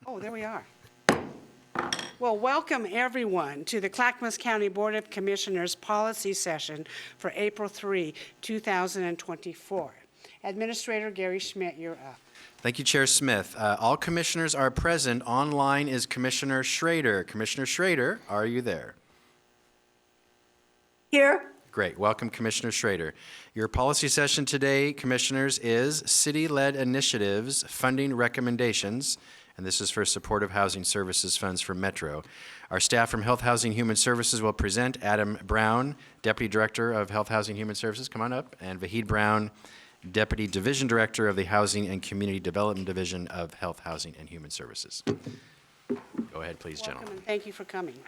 Oh, there we are. Well, welcome everyone to the Clackamas County Board of Commissioners Policy Session for April 3, 2024. Administrator Gary Schmidt, you're up. Thank you, Chair Smith. All commissioners are present. Online is Commissioner Schrader. Commissioner Schrader, are you there? Here. Great. Welcome, Commissioner Schrader. Your policy session today, commissioners, is city-led initiatives funding recommendations, and this is for supportive housing services funds for Metro. Our staff from Health, Housing, Human Services will present. Adam Brown, Deputy Director of Health, Housing, Human Services, come on up, and Vahid Brown, Deputy Division Director of the Housing and Community Development Division of Health, Housing, and Human Services. Go ahead, please, Welcome gentlemen. and thank you for coming.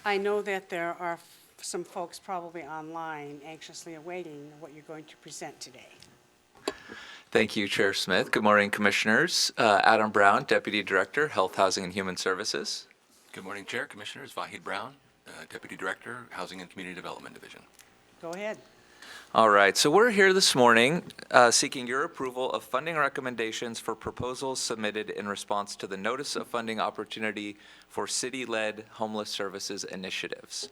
I know that there are some folks probably online anxiously awaiting what you're going to present today. Thank you, Chair Smith. Good morning, Commissioners. Adam Brown, Deputy Director, Health, Housing, and Human Services. Good morning, Chair, Commissioners. Vahid Brown, Deputy Director, Housing and Community Development Division. Go ahead. All right, so we're here this morning seeking your approval of funding recommendations for proposals submitted in response to the Notice of Funding Opportunity for City-Led Homeless Services Initiatives.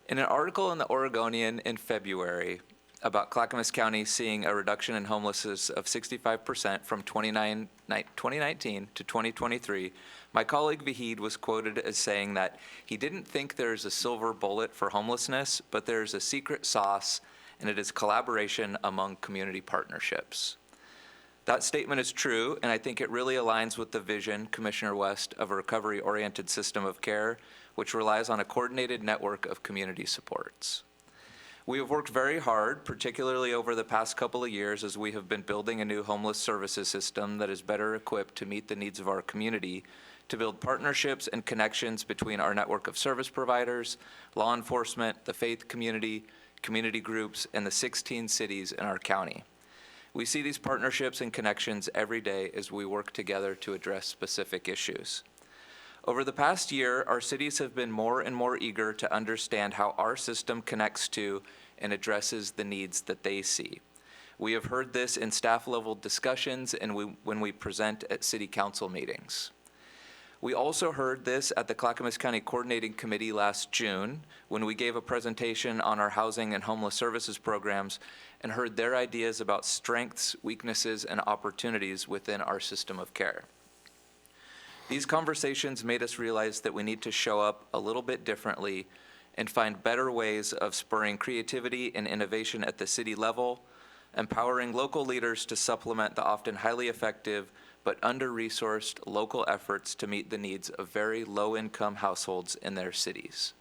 In an article in the Oregonian in February about Clackamas County seeing a reduction in homelessness of 65% from 2019 to 2023, my colleague Vahid was quoted as saying that he didn't think there's a silver bullet for homelessness, but there's a secret sauce, and it is collaboration among community partnerships. That statement is true, and I think it really aligns with the vision, Commissioner West, of a recovery-oriented system of care, which relies on a coordinated network of community supports. We have worked very hard, particularly over the past couple of years, as we have been building a new homeless services system that is better equipped to meet the needs of our community, to build partnerships and connections between our network of service providers, law enforcement, the faith community, community groups, and the 16 cities in our county. We see these partnerships and connections every day as we work together to address specific issues. Over the past year, our cities have been more and more eager to understand how our system connects to and addresses the needs that they see. We have heard this in staff-level discussions and when we present at city council meetings. We also heard this at the Clackamas County Coordinating Committee last June when we gave a presentation on our housing and homeless services programs and heard their ideas about strengths, weaknesses, and opportunities within our system of care. These conversations made us realize that we need to show up a little bit differently and find better ways of spurring creativity and innovation at the city level, empowering local leaders to supplement the often highly effective but under-resourced local efforts to meet the needs of very low-income households in their cities.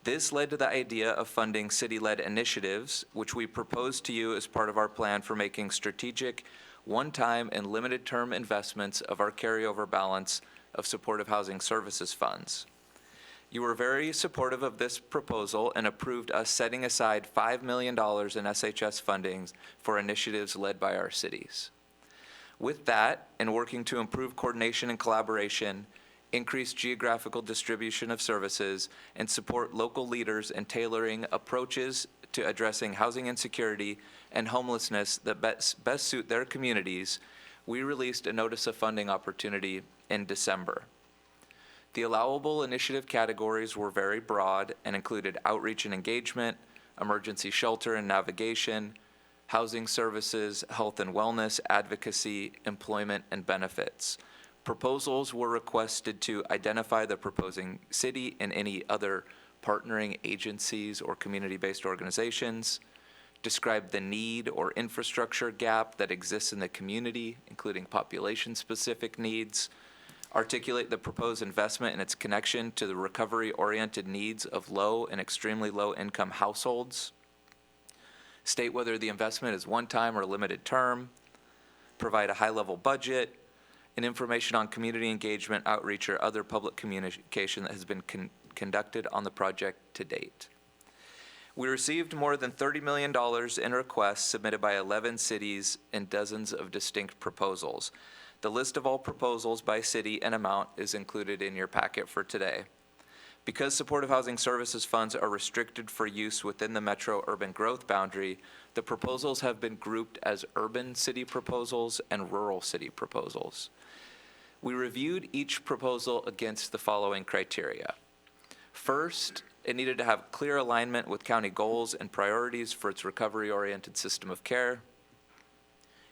This led to the idea of funding city-led initiatives, which we proposed to you as part of our plan for making strategic, one-time and limited-term investments of our carryover balance of supportive housing services funds. You were very supportive of this proposal and approved us setting aside $5 million in SHS funding for initiatives led by our cities. With that, and working to improve coordination and collaboration, increase geographical distribution of services, and support local leaders in tailoring approaches to addressing housing insecurity and homelessness that best suit their communities, we released a Notice of Funding Opportunity in December. The allowable initiative categories were very broad and included outreach and engagement, emergency shelter and navigation, housing services, health and wellness, advocacy, employment, and benefits. Proposals were requested to identify the proposing city and any other partnering agencies or community-based organizations, describe the need or infrastructure gap that exists in the community, including population-specific needs, articulate the proposed investment and its connection to the recovery-oriented needs of low and extremely low-income households, state whether the investment is one-time or limited term, provide a high-level budget, and information on community engagement, outreach, or other public communication that has been conducted on the project to date. We received more than $30 million in requests submitted by 11 cities and dozens of distinct proposals. The list of all proposals by city and amount is included in your packet for today. Because supportive housing services funds are restricted for use within the metro urban growth boundary, the proposals have been grouped as urban city proposals and rural city proposals. We reviewed each proposal against the following criteria. First, it needed to have clear alignment with county goals and priorities for its recovery-oriented system of care.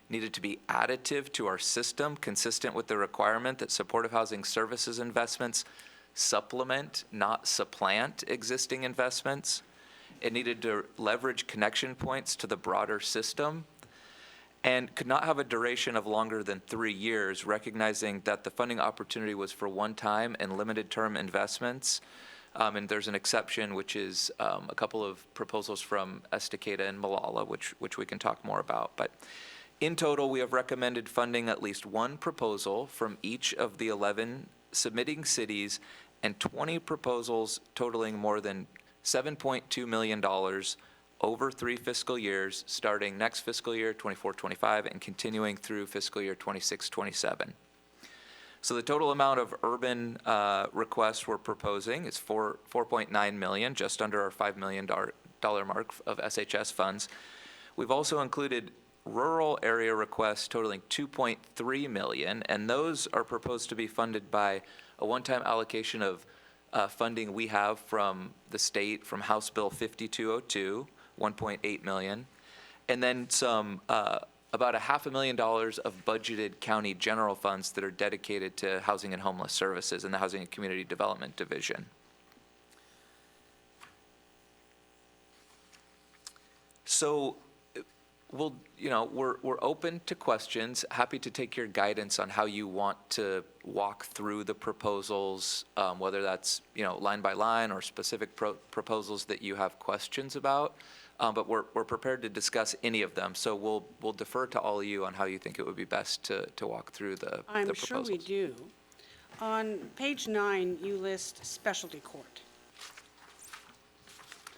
Needed to be additive to our system, consistent with the requirement that supportive housing services investments supplement, not supplant, existing investments. It needed to leverage connection points to the broader system, and could not have a duration of longer than 3 years, recognizing that the funding opportunity was for one-time and limited-term investments. And there's an exception, which is a couple of proposals from Estacada and Malala, which we can talk more about. But in total, we have recommended funding at least one proposal from each of the 11 submitting cities and 20 proposals totaling more than $7.2 million over 3 fiscal years, starting next fiscal year, 24-25, and continuing through fiscal year 26-27. So the total amount of urban requests we're proposing is $4.9 million, just under our $5 million mark of SHS funds. We've also included rural area requests totaling $2.3 million, and those are proposed to be funded by a one-time allocation of funding we have from the state, from House Bill 5202, $1.8 million, and then some about $500,000 of budgeted county general funds that are dedicated to housing and homeless services in the Housing and Community Development Division. So we're open to questions, happy to take your guidance on how you want to walk through the proposals, whether that's, line by line or specific proposals that you have questions about. But we're prepared to discuss any of them. So we'll defer to all of you on how you think it would be best to walk through the I'm proposals. sure we do. On page 9, you list specialty court.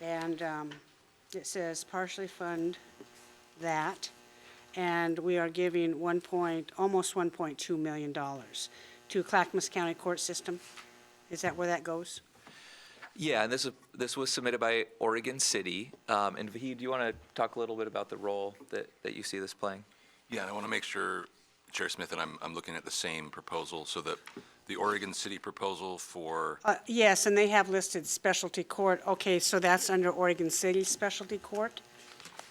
And it says partially fund that, and we are giving almost $1.2 million to Clackamas County Court System. Is that where that goes? Yeah, and this was submitted by Oregon City. And Vahid, do you want to talk a little bit about the role that you see this playing? Yeah, and I want to make sure, Chair Smith, that I'm looking at the same proposal, so that the Oregon City proposal for, Yes, and they have listed specialty court. Okay, so that's under Oregon City Specialty Court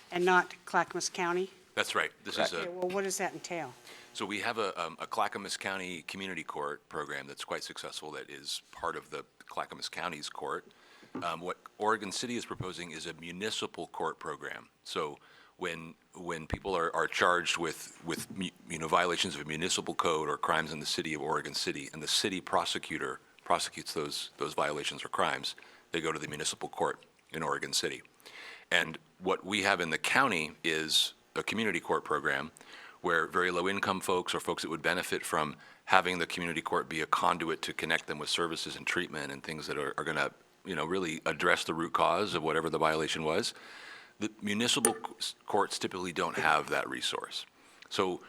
and not Clackamas County? that's right, this is Okay, well, what does that entail? so we have a Clackamas County Community Court program that's quite successful that is part of the Clackamas County's court. What Oregon City is proposing is a municipal court program. So when people are charged with violations of a municipal code or crimes in the city of Oregon City, and the city prosecutor prosecutes those violations or crimes, they go to the municipal court in Oregon City. And what we have in the county is a community court program where very low-income folks or folks that would benefit from having the community court be a conduit to connect them with services and treatment and things that are going to, really address the root cause of whatever the violation was. The municipal courts typically don't have that resource. So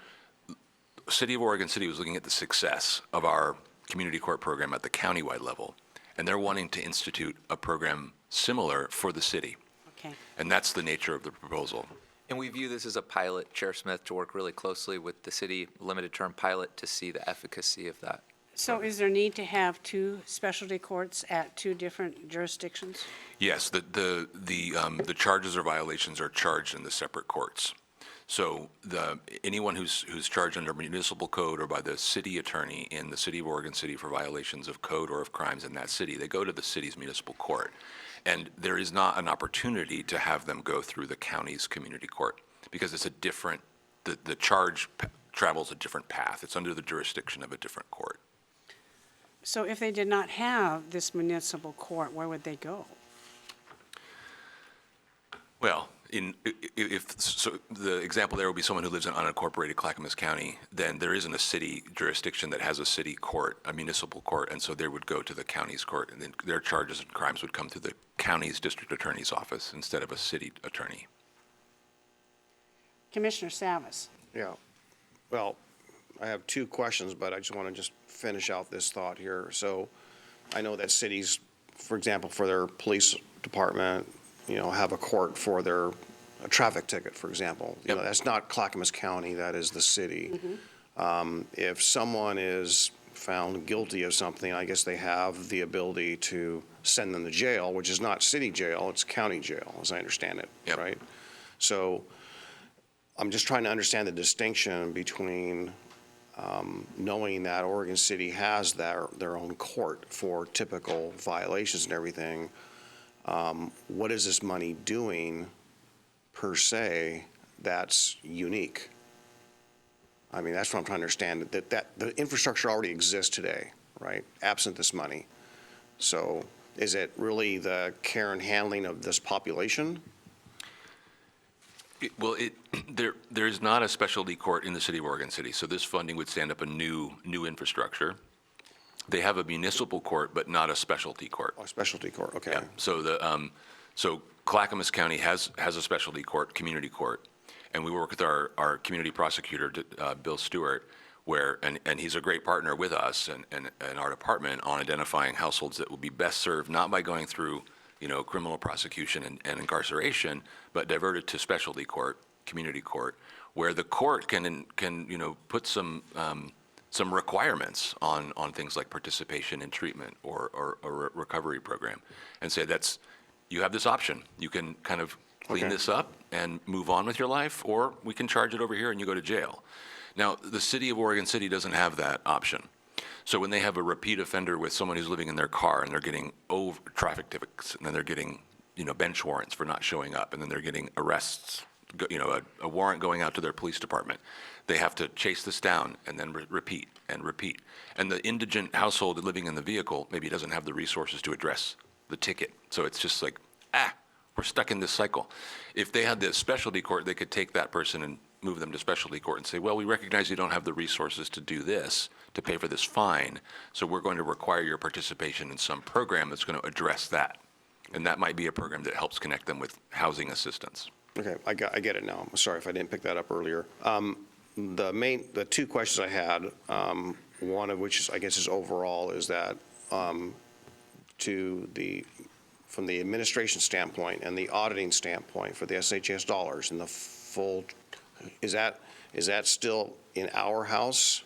the City of Oregon City was looking at the success of our community court program at the countywide level, and they're wanting to institute a program similar for the city. Okay. And that's the nature of the proposal. And we view this as a pilot, Chair Smith, to work really closely with the city, limited-term pilot, to see the efficacy of that. So is there need to have 2 specialty courts at 2 different jurisdictions? Yes, the charges or violations are charged in the separate courts. So anyone who's charged under municipal code or by the city attorney in the City of Oregon City for violations of code or of crimes in that city, they go to the city's municipal court. And there is not an opportunity to have them go through the county's community court because it's a different, the charge travels a different path. It's under the jurisdiction of a different court. So if they did not have this municipal court, where would they go? Well, so the example there would be someone who lives in unincorporated Clackamas County, then there isn't a city jurisdiction that has a city court, a municipal court, and so they would go to the county's court, and then their charges and crimes would come to the county's district attorney's office instead of a city attorney. Commissioner Savas. Yeah. Well, I have 2 questions, but I just want to just finish out this thought here. So I know that cities, for example, for their police department, have a court for their traffic ticket, for example. Yep. That's not Clackamas County, that is the city. If someone is found guilty of something, I guess they have the ability to send them to jail, which is not city jail, it's county jail, as I understand it, Yep. right? So I'm just trying to understand the distinction between knowing that Oregon City has their own court for typical violations and everything. What is this money doing per se that's unique? I mean, that's what I'm trying to understand, that the infrastructure already exists today, right, absent this money. So is it really the care and handling of this population? Well, there's not a specialty court in the city of Oregon City, so this funding would stand up a new infrastructure. They have a municipal court, but not a specialty court. Oh, specialty court, okay. Yeah, so Clackamas County has a specialty court, community court, and we work with our community prosecutor, Bill Stewart, and he's a great partner with us and our department on identifying households that will be best served, not by going through, criminal prosecution and incarceration, but diverted to specialty court, community court, where the court can put some requirements on things like participation in treatment or a recovery program, and say you have this option. You can kind of clean Okay. this up and move on with your life, or we can charge it over here and you go to jail. Now, the city of Oregon City doesn't have that option. So when they have a repeat offender with someone who's living in their car and they're getting traffic tickets, and then they're getting, bench warrants for not showing up, and then they're getting arrests, a warrant going out to their police department, they have to chase this down and then repeat and repeat. And the indigent household living in the vehicle maybe doesn't have the resources to address the ticket. So it's just like, we're stuck in this cycle. If they had the specialty court, they could take that person and move them to specialty court and say, well, we recognize you don't have the resources to do this, to pay for this fine, so we're going to require your participation in some program that's going to address that. And that might be a program that helps connect them with housing assistance. Okay, I get it now. I'm sorry if I didn't pick that up earlier. The two questions I had, one of which I guess is overall, is that from the administration standpoint and the auditing standpoint for the SHS dollars and the full, is that still in our house?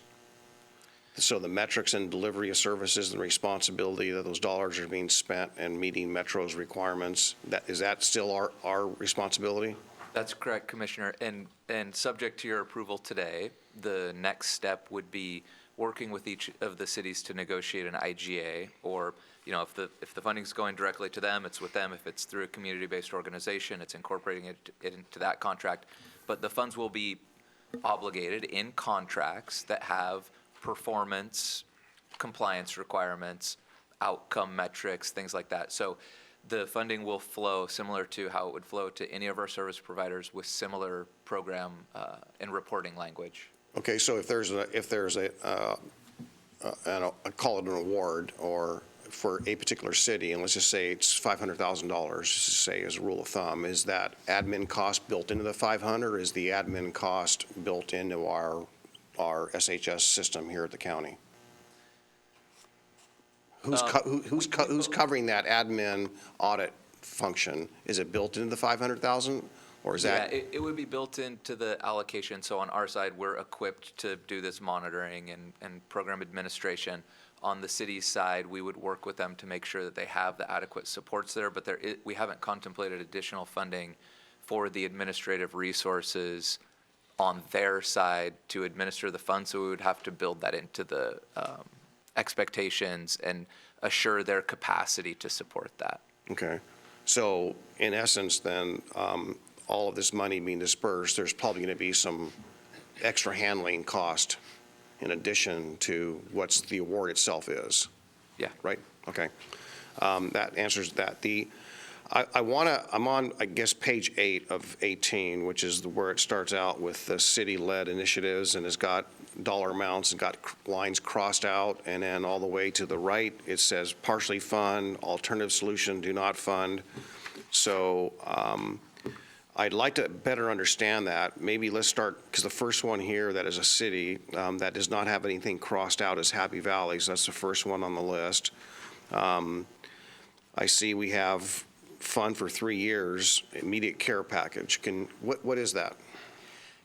So the metrics and delivery of services and responsibility that those dollars are being spent and meeting Metro's requirements, is that still our responsibility? That's correct, Commissioner. And subject to your approval today, the next step would be working with each of the cities to negotiate an IGA, or, if the funding's going directly to them, it's with them. If it's through a community-based organization, it's incorporating it into that contract. But the funds will be obligated in contracts that have performance, compliance requirements, outcome metrics, things like that. So the funding will flow similar to how it would flow to any of our service providers with similar program and reporting language. Okay, so if there's I call it an award, or for a particular city, and let's just say it's $500,000, just to say as a rule of thumb, is that admin cost built into the 500, or is the admin cost built into our SHS system here at the county? Who's covering that admin audit function? Is it built into the 500,000, or is that? Yeah, it would be built into the allocation. So on our side, we're equipped to do this monitoring and program administration. On the city's side, we would work with them to make sure that they have the adequate supports there, but we haven't contemplated additional funding for the administrative resources on their side to administer the funds, so we would have to build that into the expectations and assure their capacity to support that. Okay. So in essence, then, all of this money being dispersed, there's probably going to be some extra handling cost in addition to what's the award itself is. Yeah. Right? Okay. That answers that. I'm on, I guess, page 8 of 18, which is where it starts out with the city-led initiatives, and has got dollar amounts and got lines crossed out, and then all the way to the right, it says partially fund, alternative solution, do not fund. So I'd like to better understand that. Maybe let's start, because the first one here that is a city that does not have anything crossed out is Happy Valley, so that's the first one on the list. I see we have fund for 3 years, immediate care package. What is that?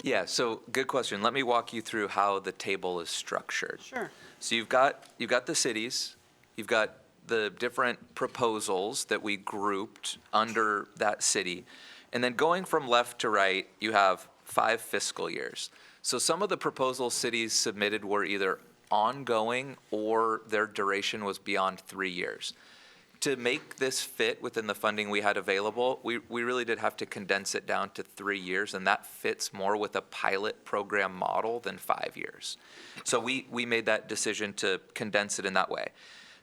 Yeah, so good question. Let me walk you through how the table is structured. Sure. So you've got the cities, you've got the different proposals that we grouped under that city. And then going from left to right, you have 5 fiscal years. So some of the proposals cities submitted were either ongoing or their duration was beyond 3 years. To make this fit within the funding we had available, we really did have to condense it down to 3 years, and that fits more with a pilot program model than 5 years. So we made that decision to condense it in that way.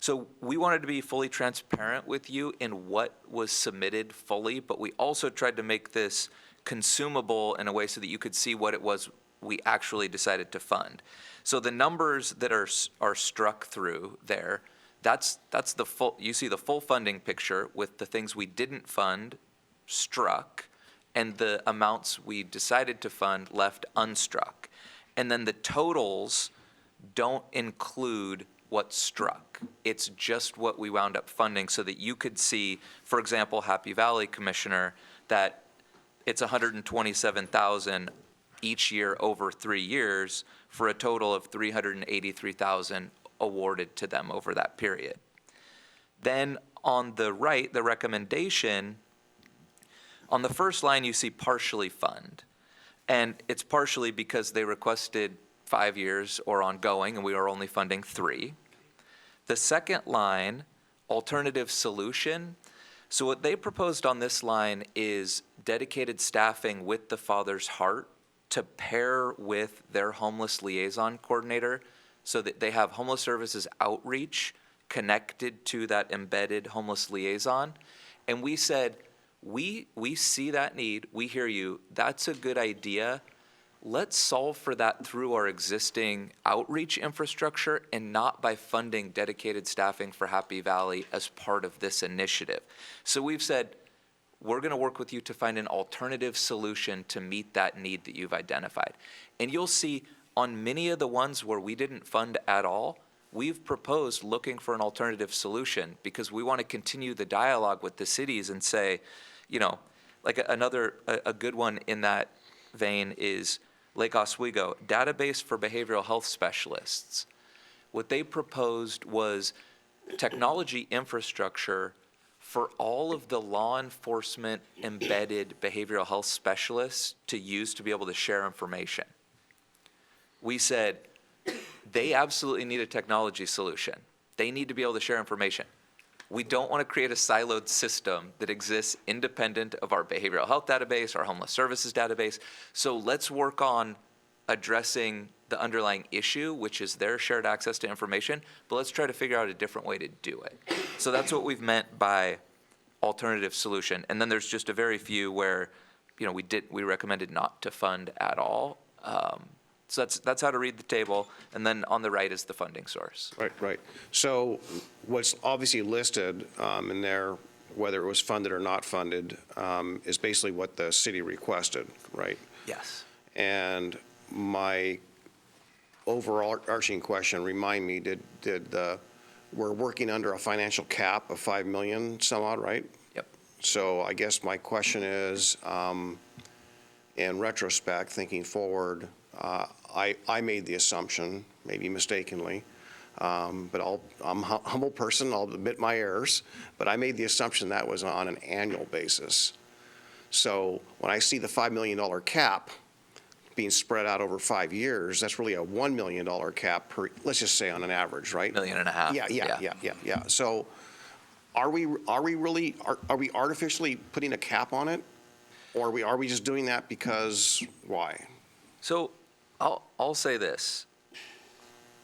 So we wanted to be fully transparent with you in what was submitted fully, but we also tried to make this consumable in a way so that you could see what it was we actually decided to fund. So the numbers that are struck through there, that's the full, you see the full funding picture with the things we didn't fund struck and the amounts we decided to fund left unstruck. And then the totals don't include what struck. It's just what we wound up funding so that you could see, for example, Happy Valley Commissioner, that it's 127,000 each year over 3 years for a total of 383,000 awarded to them over that period. Then on the right, the recommendation, on the first line you see partially fund. And it's partially because they requested 5 years or ongoing, and we are only funding 3. The second line, alternative solution. So what they proposed on this line is dedicated staffing with the Father's Heart to pair with their homeless liaison coordinator so that they have homeless services outreach connected to that embedded homeless liaison. And we said, we see that need, we hear you, that's a good idea. Let's solve for that through our existing outreach infrastructure and not by funding dedicated staffing for Happy Valley as part of this initiative. So we've said, we're going to work with you to find an alternative solution to meet that need that you've identified. And you'll see on many of the ones where we didn't fund at all, we've proposed looking for an alternative solution because we want to continue the dialogue with the cities and say, you know, like a good one in that vein is Lake Oswego, database for behavioral health specialists. What they proposed was technology infrastructure for all of the law enforcement embedded behavioral health specialists to use to be able to share information. We said, they absolutely need a technology solution. They need to be able to share information. We don't want to create a siloed system that exists independent of our behavioral health database, our homeless services database. So let's work on addressing the underlying issue, which is their shared access to information, but let's try to figure out a different way to do it. So that's what we've meant by alternative solution. And then there's just a very few where, you know, we recommended not to fund at all. So that's how to read the table, and then on the right is the funding source. Right. So what's obviously listed in there, whether it was funded or not funded, is basically what the city requested, right? Yes. And my overarching question, remind me, we're working under a financial cap of 5 million some odd, right? Yep. So I guess my question is, in retrospect, thinking forward, I made the assumption, maybe mistakenly, but I'm a humble person, I'll admit my errors, but I made the assumption that was on an annual basis. So when I see the $5 million cap being spread out over 5 years, that's really a $1 million cap per, let's just say on an average, right? $1.5 million. Yeah. So are we artificially putting a cap on it? Or are we just doing that because, why? So I'll say this.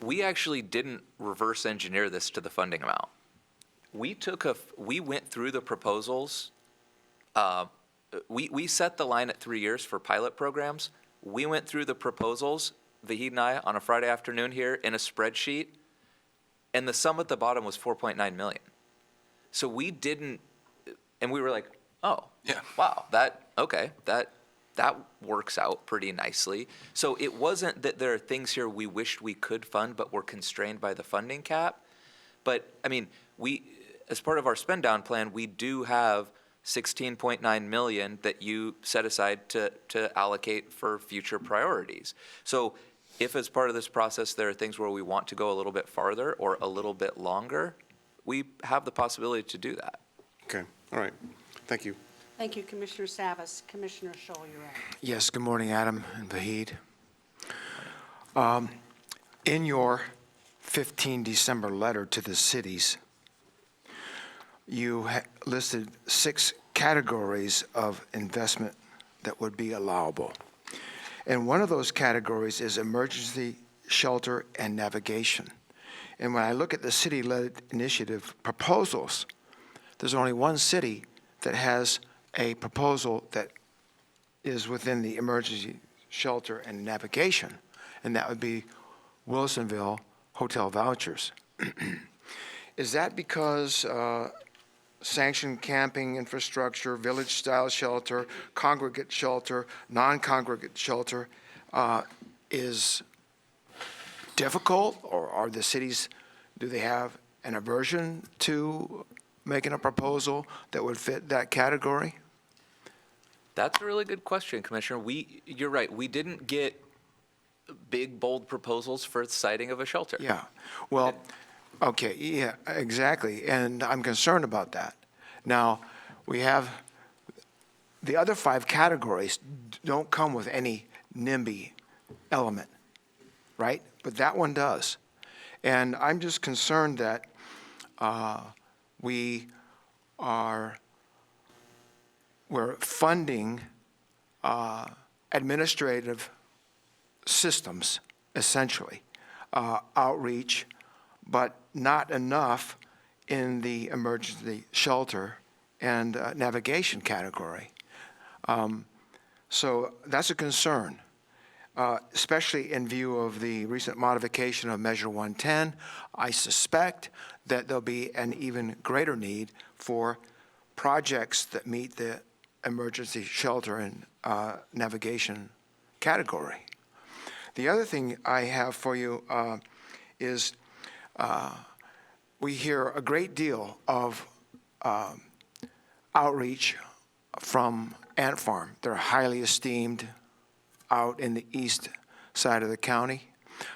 We actually didn't reverse engineer this to the funding amount. We went through the proposals. We set the line at 3 years for pilot programs. We went through the proposals, Vahid and I, on a Friday afternoon here in a spreadsheet, and the sum at the bottom was 4.9 million. So we didn't, and we were like, oh, Yeah. wow, that works out pretty nicely. So it wasn't that there are things here we wished we could fund, but were constrained by the funding cap. But I mean, as part of our spend down plan, we do have $16.9 million that you set aside to allocate for future priorities. So if as part of this process, there are things where we want to go a little bit farther or a little bit longer, we have the possibility to do that. Okay, all right. Thank you. Thank you, Commissioner Savas. Commissioner Scholl, you're up. Yes, good morning, Adam and Vahid. In your 15 December letter to the cities, you listed 6 categories of investment that would be allowable. And one of those categories is emergency shelter and navigation. And when I look at the city-led initiative proposals, there's only one city that has a proposal that is within the emergency shelter and navigation, and that would be Wilsonville hotel vouchers. Is that because sanctioned camping infrastructure, village-style shelter, congregate shelter, non-congregate shelter is difficult, or are the cities, do they have an aversion to making a proposal that would fit that category? That's a really good question, Commissioner. You're right, we didn't get big, bold proposals for siting of a shelter. Yeah, well, okay, yeah, exactly, and I'm concerned about that. Now, we have, the other 5 categories don't come with any NIMBY element, right? But that one does. And I'm just concerned that we're funding administrative systems, essentially, outreach, but not enough in the emergency shelter and navigation category. So that's a concern, especially in view of the recent modification of Measure 110. I suspect that there'll be an even greater need for projects that meet the emergency shelter and navigation category. The other thing I have for you is we hear a great deal of outreach from Ant Farm. They're highly esteemed out in the east side of the county.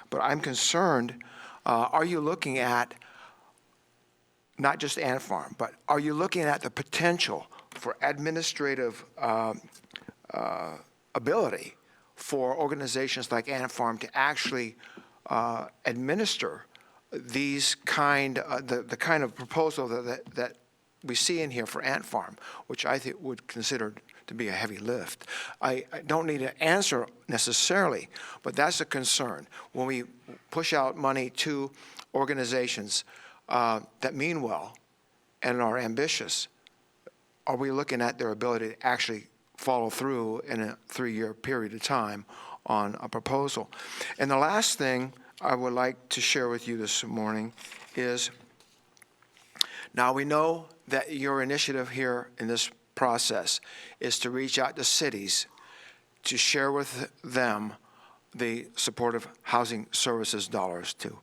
But I'm concerned, are you looking at not just Ant Farm, but are you looking at the potential for administrative ability for organizations like Ant Farm to actually administer these the kind of proposal that we see in here for Ant Farm, which I think would consider to be a heavy lift? I don't need an answer necessarily, but that's a concern. When we push out money to organizations that mean well and are ambitious, are we looking at their ability to actually follow through in a 3-year period of time on a proposal? And the last thing I would like to share with you this morning is, now we know that your initiative here in this process is to reach out to cities to share with them the supportive housing services dollars to,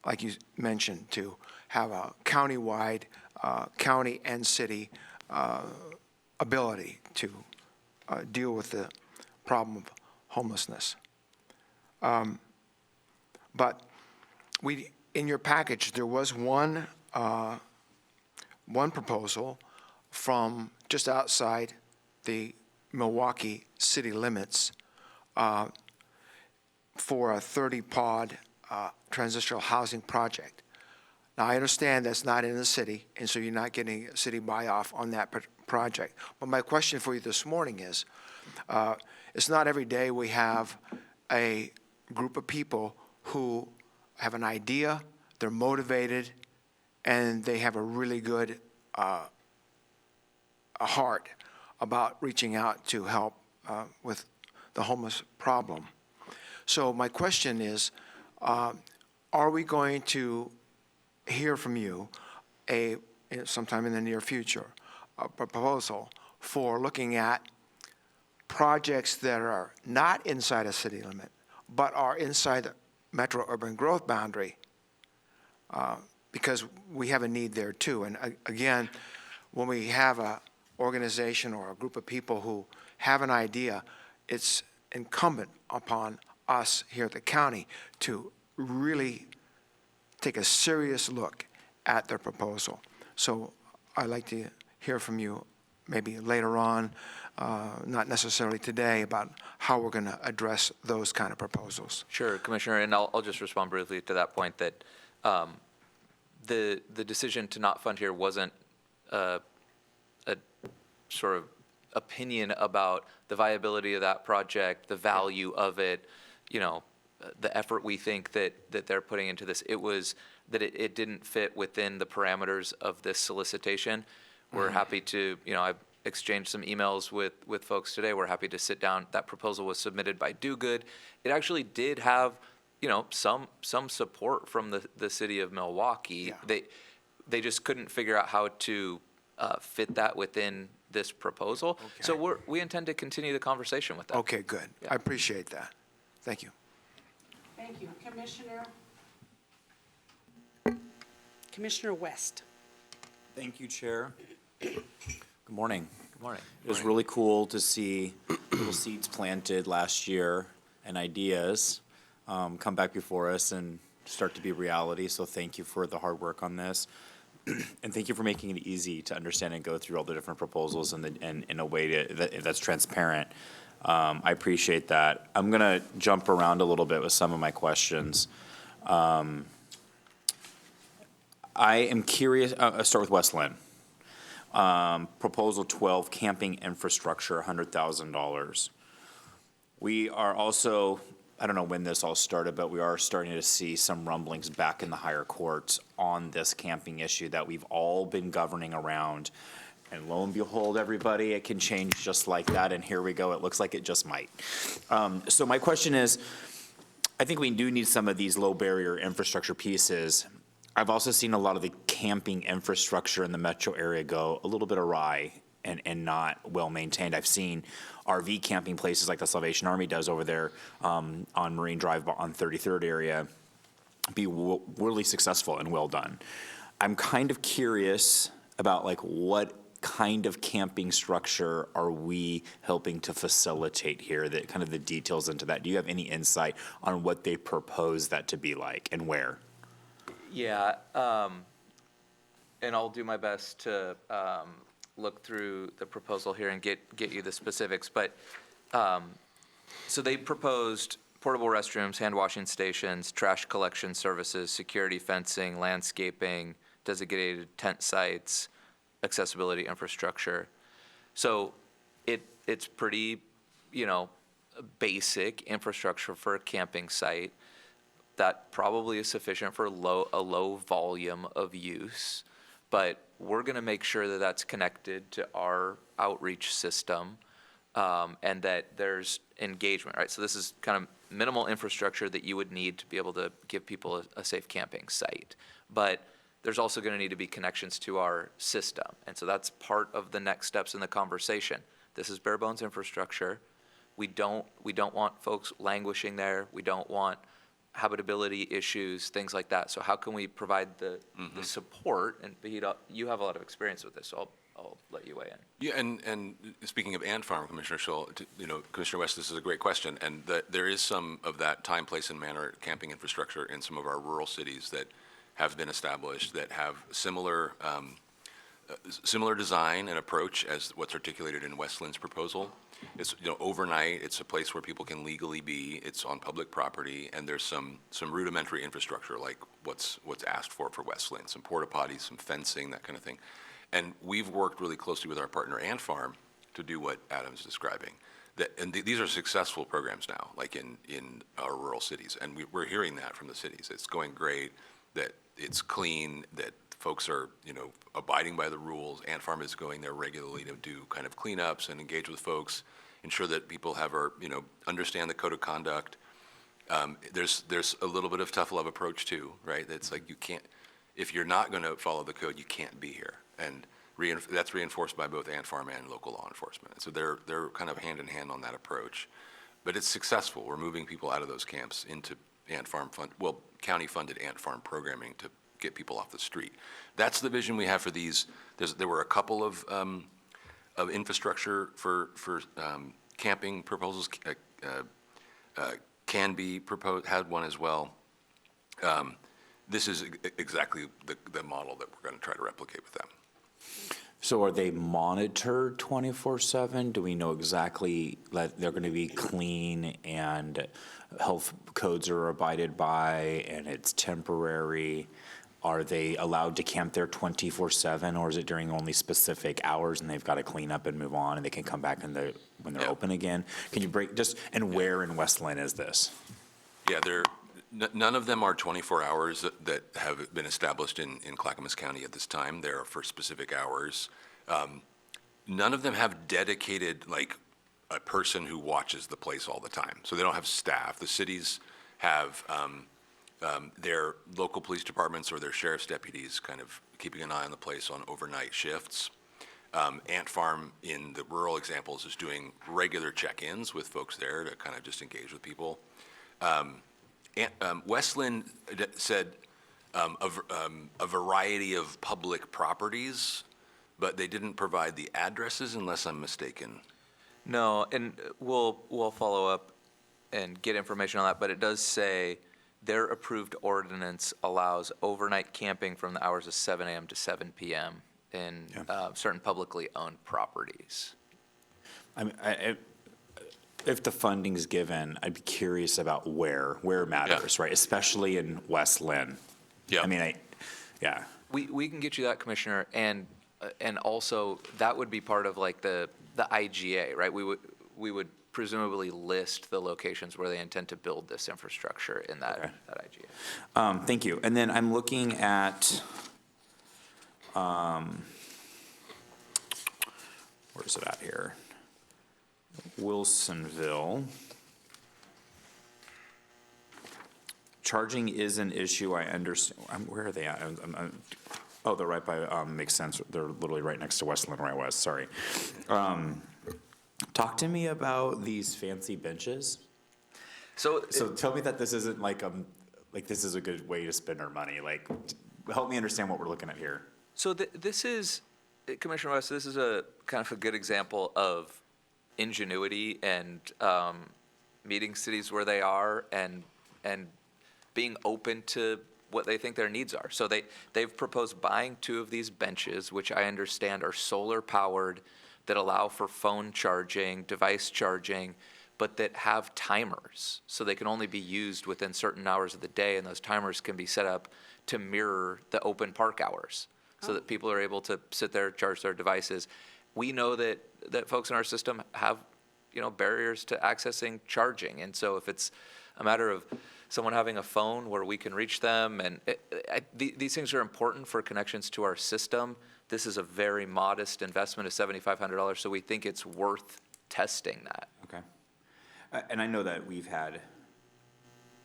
like you mentioned, to have a county-wide, county and city ability to deal with the problem of homelessness. But in your package, there was one proposal from just outside the Milwaukee city limits for a 30-pod transitional housing project. Now, I understand that's not in the city, and so you're not getting a city buy-off on that project. But my question for you this morning is, it's not every day we have a group of people who have an idea, they're motivated, and they have a really good a heart about reaching out to help with the homeless problem. So my question is, are we going to hear from you sometime in the near future, a proposal for looking at projects that are not inside a city limit, but are inside the metro urban growth boundary, because we have a need there too. And again, when we have organization or a group of people who have an idea, it's incumbent upon us here at the county to really take a serious look at their proposal. So I'd like to hear from you maybe later on, not necessarily today, about how we're going to address those kind of proposals. Sure, Commissioner, and I'll just respond briefly to that point that the decision to not fund here wasn't a sort of opinion about the viability of that project, the value of it, you know, the effort we think that they're putting into this. It was that it didn't fit within the parameters of this solicitation. We're happy to, you know, I've exchanged some emails with folks today. We're happy to sit down. That proposal was submitted by Do Good. It actually did have, you know, some support from the city of Milwaukee. Yeah. They just couldn't figure out how to fit that within this proposal. Okay. So we intend to continue the conversation with them. Okay, good. Yeah. I appreciate that. Thank you. Thank you. Commissioner West. Thank you, Chair. Good morning. Good morning. It was really cool to see little seeds planted last year and ideas come back before us and start to be reality. So thank you for the hard work on this. And thank you for making it easy to understand and go through all the different proposals and in a way that's transparent. I appreciate that. I'm going to jump around a little bit with some of my questions. I am curious, I'll start with West Lynn. Proposal 12, camping infrastructure, $100,000. We are also, I don't know when this all started, but we are starting to see some rumblings back in the higher courts on this camping issue that we've all been governing around. And lo and behold, everybody, it can change just like that, and here we go. It looks like it just might. So my question is, I think we do need some of these low-barrier infrastructure pieces. I've also seen a lot of the camping infrastructure in the metro area go a little bit awry and not well-maintained. I've seen RV camping places like the Salvation Army does over there on Marine Drive on 33rd area be really successful and well done. I'm kind of curious about like what kind of camping structure are we helping to facilitate here, that kind of the details into that. Do you have any insight on what they propose that to be like and where? Yeah, and I'll do my best to look through the proposal here and get you the specifics. But so they proposed portable restrooms, hand washing stations, trash collection services, security fencing, landscaping, designated tent sites, accessibility infrastructure. So it's pretty, you know, basic infrastructure for a camping site. That probably is sufficient for a low volume of use, but we're going to make sure that that's connected to our outreach system, and that there's engagement, right? So this is kind of minimal infrastructure that you would need to be able to give people a safe camping site. But there's also going to need to be connections to our system, and so that's part of the next steps in the conversation. This is bare bones infrastructure. We don't want folks languishing there. We don't want habitability issues, things like that. So how can we provide the support? And Vahid, you have a lot of experience with this, so I'll let you weigh in. Yeah, and speaking of Ant Farm, Commissioner Schull, you know, Commissioner West, this is a great question, and there is some of that time, place, and manner camping infrastructure in some of our rural cities that have been established that have similar design and approach as what's articulated in West Lynn's proposal. It's, you know, overnight, it's a place where people can legally be, it's on public property, and there's some rudimentary infrastructure like what's asked for West Lynn, some porta potties, some fencing, that kind of thing. And we've worked really closely with our partner Ant Farm to do what Adam's describing. These are successful programs now, like in our rural cities, and we're hearing that from the cities. It's going great, that it's clean, that folks are, you know, abiding by the rules. Ant Farm is going there regularly to do kind of cleanups and engage with folks, ensure that people understand the code of conduct. There's a little bit of tough love approach too, right? It's like you can't, if you're not going to follow the code, you can't be here. And that's reinforced by both Ant Farm and local law enforcement. So they're kind of hand in hand on that approach. But it's successful. We're moving people out of those camps into Ant Farm county-funded Ant Farm programming to get people off the street. That's the vision we have for these. There were a couple of of infrastructure for camping proposals can be proposed, had one as well. This is exactly the model that we're going to try to replicate with them. So are they monitored 24/7? Do we know exactly that they're going to be clean and health codes are abided by and it's temporary? Are they allowed to camp there 24/7, or is it during only specific hours and they've got to clean up and move on and they can come back when they're Yeah. open again? Can you break and where in West Lynn is this? Yeah, none of them are 24 hours that have been established in Clackamas County at this time. They're for specific hours. None of them have dedicated, like, a person who watches the place all the time. So they don't have staff. The cities have their local police departments or their sheriff's deputies kind of keeping an eye on the place on overnight shifts. Ant Farm, in the rural examples, is doing regular check-ins with folks there to kind of just engage with people. West Lynn said a variety of public properties, but they didn't provide the addresses unless I'm mistaken. No, and we'll follow up and get information on that, but it does say their approved ordinance allows overnight camping from the hours of 7 a.m. to 7 p.m. in certain publicly owned properties. If the funding's given, I'd be curious about where matters, right? Especially in West Lynn. Yeah. I mean, yeah. We can get you that, Commissioner, and also that would be part of like the IGA, right? We would presumably list the locations where they intend to build this infrastructure in that IGA. Thank you. And then I'm looking at, where's it at here? Wilsonville. Charging is an issue, I understand. Where are they at? Oh, they're right by, makes sense. They're literally right next to Westland where I was, sorry. Talk to me about these fancy benches. So Tell me that this isn't like this is a good way to spend our money. Like, help me understand what we're looking at here. So this is, Commissioner West, this is a kind of a good example of ingenuity and meeting cities where they are and being open to what they think their needs are. So they've proposed buying 2 of these benches, which I understand are solar powered, that allow for phone charging, device charging, but that have timers. So they can only be used within certain hours of the day, and those timers can be set up to mirror the open park hours so that people are able to sit there, charge their devices. We know that folks in our system have, barriers to accessing charging. And so if it's a matter of someone having a phone where we can reach them, and these things are important for connections to our system. This is a very modest investment of $7,500, so we think it's worth testing that. Okay. And I know that we've had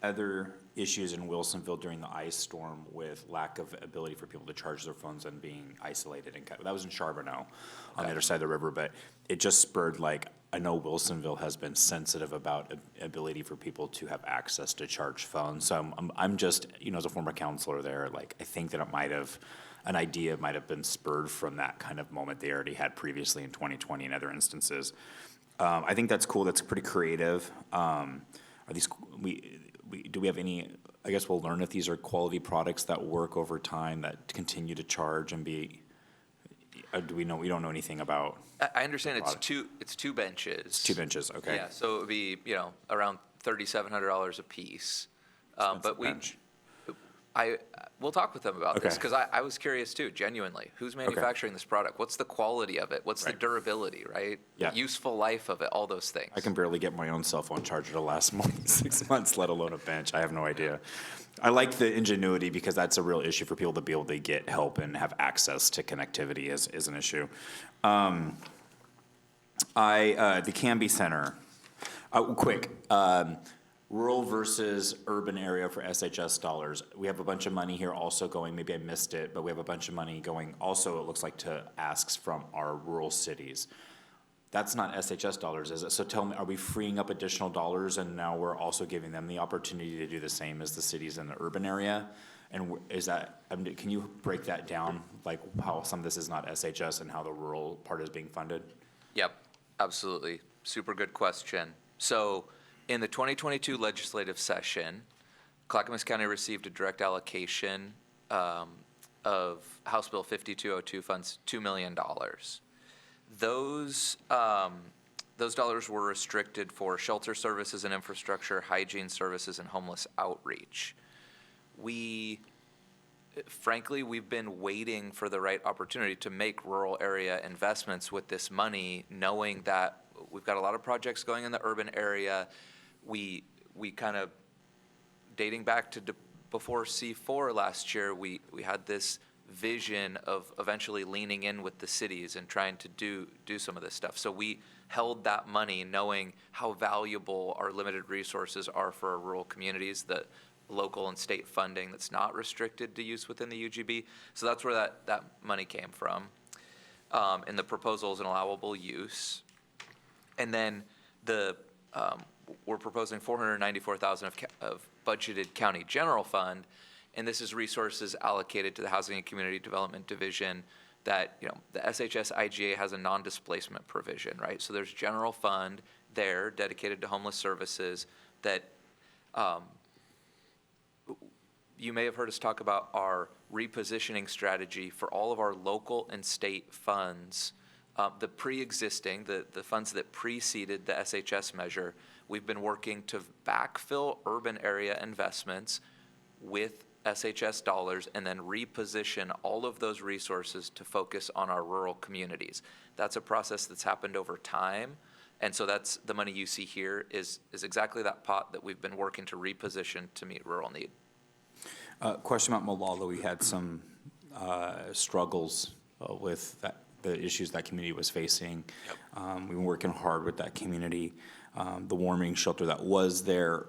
other issues in Wilsonville during the ice storm with lack of ability for people to charge their phones and being isolated. And that was in Charbonneau on the other side of the river, but it just spurred, I know Wilsonville has been sensitive about ability for people to have access to charge phones. So I'm just, as a former counselor there, I think that an idea might have been spurred from that kind of moment they already had previously in 2020 and other instances. I think that's cool. That's pretty creative. Do we have any, I guess we'll learn if these are quality products that work over time, that continue to charge and be, do we know, we don't know anything about? I understand it's two benches. 2 benches, okay. Yeah, so it would be, around $3,700 a piece. But bench. we'll talk with them about this, Okay. because I was curious too, genuinely. Who's manufacturing this product? What's the quality of it? What's the Right. durability, right? Yeah. Useful life of it, all those things. I can barely get my own cell phone charger to last more than 6 months, let alone a bench. I have no idea. I like the ingenuity because that's a real issue for people to be able to get help and have access to connectivity is an issue. The Canby Center, quick, rural versus urban area for SHS dollars. We have a bunch of money here also going, maybe I missed it, but we have a bunch of money going also, it looks like, to asks from our rural cities. That's not SHS dollars, is it? So tell me, are we freeing up additional dollars and now we're also giving them the opportunity to do the same as the cities in the urban area? And is that, can you break that down, like how some of this is not SHS and how the rural part is being funded? Yep, absolutely. Super good question. So in the 2022 legislative session, Clackamas County received a direct allocation of House Bill 5202 funds, $2 million. Those dollars were restricted for shelter services and infrastructure, hygiene services, and homeless outreach. Frankly, we've been waiting for the right opportunity to make rural area investments with this money, knowing that we've got a lot of projects going in the urban area. We kind of, dating back to before C4 last year, we had this vision of eventually leaning in with the cities and trying to do some of this stuff. So we held that money knowing how valuable our limited resources are for our rural communities, the local and state funding that's not restricted to use within the UGB. So that's where that money came from. And the proposal is an allowable use. And then we're proposing $494,000 of budgeted county general fund, and this is resources allocated to the Housing and Community Development Division that, the SHS IGA has a non-displacement provision, right? So there's general fund there dedicated to homeless services that you may have heard us talk about our repositioning strategy for all of our local and state funds. The pre-existing, the funds that preceded the SHS measure, we've been working to backfill urban area investments with SHS dollars and then reposition all of those resources to focus on our rural communities. That's a process that's happened over time. And so that's the money you see here is exactly that pot that we've been working to reposition to meet rural need. Question about Molalla. We had some struggles with the issues that community was facing. Yep. We've been working hard with that community. The warming shelter that was there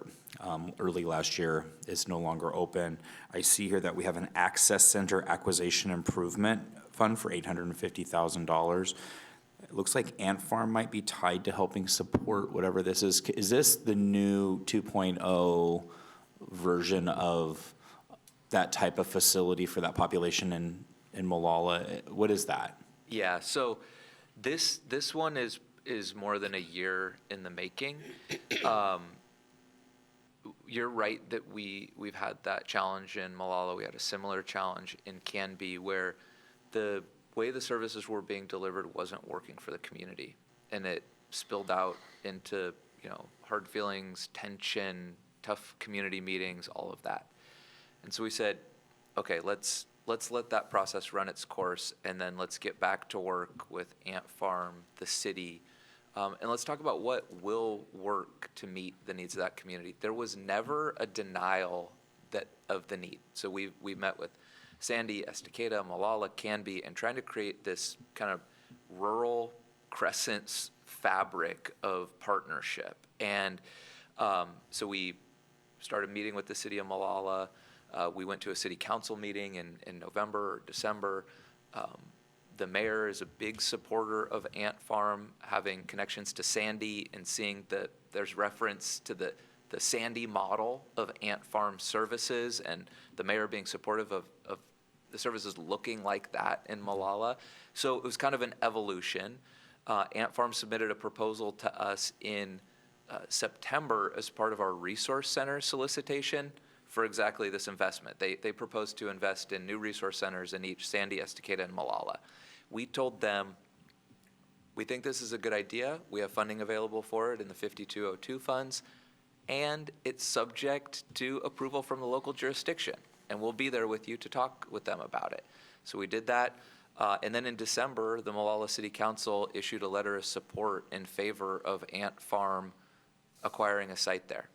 early last year is no longer open. I see here that we have an access center acquisition improvement fund for $850,000. It looks like Ant Farm might be tied to helping support whatever this is. Is this the new 2.0 version of that type of facility for that population in Molalla? What is that? Yeah, so this one is more than a year in the making. You're right that we've had that challenge in Molalla. We had a similar challenge in Canby where the way the services were being delivered wasn't working for the community, and it spilled out into hard feelings, tension, tough community meetings, all of that. And so we said, okay, let's let that process run its course, and then let's get back to work with Ant Farm, the city, and let's talk about what will work to meet the needs of that community. There was never a denial of the need. So we met with Sandy, Estacada, Molalla, Canby, and trying to create this kind of rural crescent fabric of partnership. And so we started meeting with the city of Molalla. We went to a city council meeting in November or December. The mayor is a big supporter of Ant Farm, having connections to Sandy and seeing that there's reference to the Sandy model of Ant Farm services, and the mayor being supportive of the services looking like that in Molalla. So it was kind of an evolution. Ant Farm submitted a proposal to us in September as part of our resource center solicitation for exactly this investment. They proposed to invest in new resource centers in each Sandy, Estacada, and Molalla. We told them, we think this is a good idea. We have funding available for it in the 5202 funds, and it's subject to approval from the local jurisdiction. And we'll be there with you to talk with them about it. So we did that. And then in December, the Molalla City Council issued a letter of support in favor of Ant Farm acquiring a site there.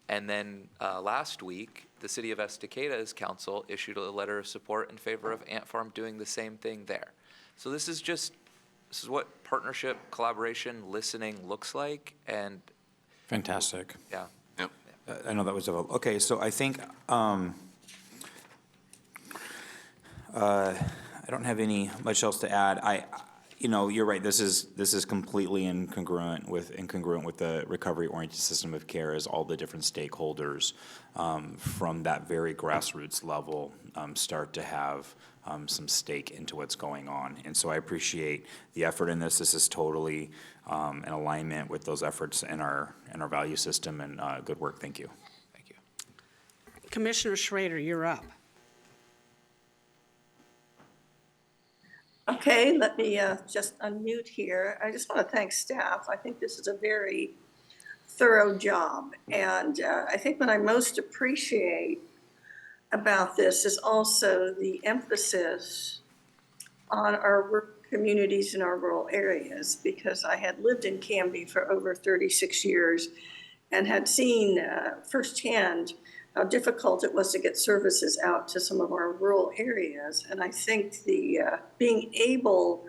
And then last week, the City of Estacada's council issued a letter of support in favor of Ant Farm doing the same thing there. So this is what partnership, collaboration, listening looks like. And Fantastic. yeah. Yep. I know that was okay. So I think I don't have much else to add. You're right. This is completely incongruent with the recovery-oriented system of care, as all the different stakeholders from that very grassroots level start to have some stake into what's going on. And so I appreciate the effort in this. This is totally in alignment with those efforts in our value system, and good work. Thank you. Thank you. Commissioner Schrader, you're up. Okay, let me just unmute here. I just want to thank staff. I think this is a very thorough job. And I think what I most appreciate about this is also the emphasis on our rural communities in our rural areas, because I had lived in Canby for over 36 years and had seen firsthand how difficult it was to get services out to some of our rural areas. And I think the being able